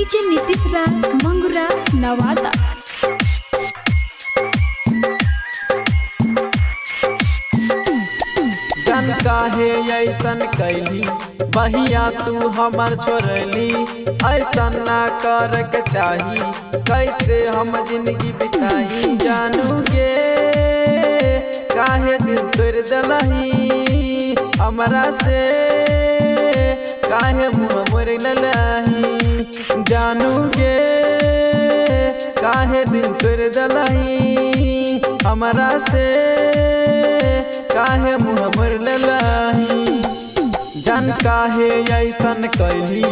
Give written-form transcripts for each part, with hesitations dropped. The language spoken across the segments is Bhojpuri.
डीजे नीतीश राज मंगुरा नवादा। जन काहे ऐसन कैली बहिया तू हमर छोड़ली, ऐसन ना कर के चाही कैसे हम जिंदगी बिताई। जानू गे काहे दिल तोड़ दलही हमरा से, काहे मुँह मोर ललही। जानू गे काहे दिल तोड़ दलही हमरा से, काहे मुँह मोर ललही। जन काहे ऐसन कैली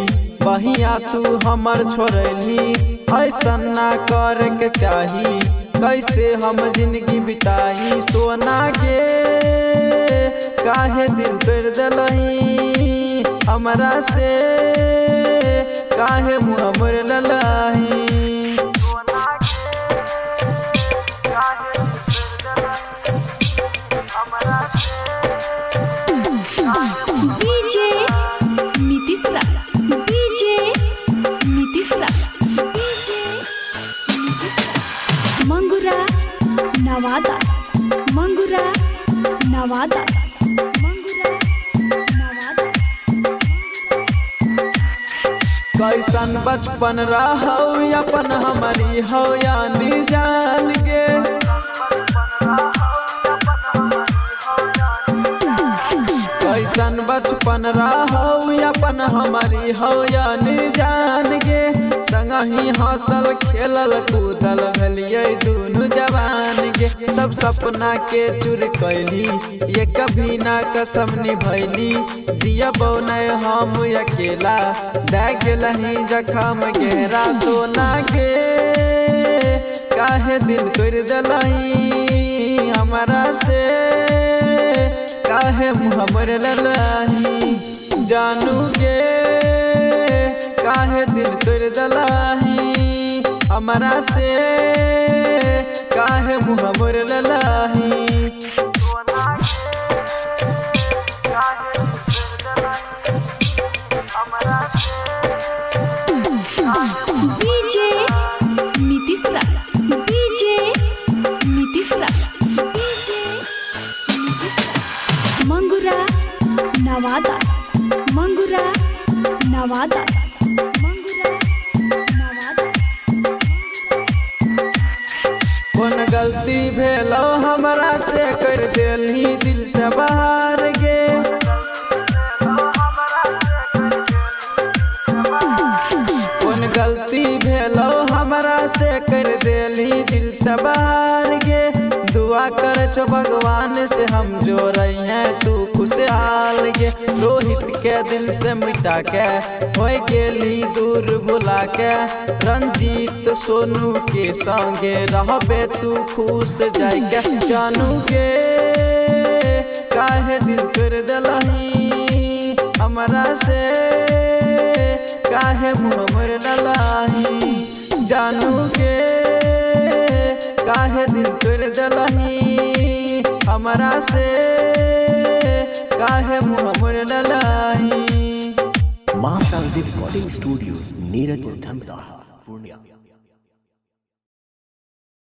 बहिया तू हमर छोड़ली, ऐसन ना कर के चाही कैसे हम जिंदगी बिताई। सोना गे काहे दिल तोड़ दलही हमरा से, काहे मुँह मोर ललही। डीजे नीतीश राज, डीजे नीतीश राज, डीजे नीतीश राज मंगुरा नवादा, मंगुरा नवादा, मंगुरा नवादा। कैसन बचपन रहो अपन हमारी हो यानी जान गे, कैसन बचपन रहो अपन हमारी हो यानी जान गे। संगही हंसल खेलल कूदल भलियै दुनू जवान गे। सब सपना के चूर कैली ये कभी ना कसम निभैली, जियबौ नै हम अकेला दै गेलही जखम गहरा। सोना गे काहे दिल तोड़ दलही हमरा से, काहे मुँह मोर ललही। जानू गे काहे दिल तोड़ दलही हमरा से, काहे मुँह मोर ललही। डीजे नीतीश राज, डीजे नीतीश राज, डीजे नीतीश राज मंगुरा नवादा, मंगुरा नवादा, मंगुरा नवादा। कौन गलती भेलो हमरा से कर देली दिल से बाहर गे। कौन गलती भेलो हमरा से कर देली दिल से बाहर गे। दुआ कर छो भगवान से हम जो रही हैं तू खुशहाल गे। रोहित के दिल से मिटा के हो गेली दूर भुला के, रंजीत सोनू के संगे रहबे तू खुश जाय के। जानू गे काहे दिल तोड़ दलही हमरा से, काहे मुँह मोर ललही। जानू गे काहे दिल तोड़ दलही हमरा से, काहे मुँह मोर ललही। माशाल्लाह रिकॉर्डिंग स्टूडियो नीरज धमदाहा पूर्णिया।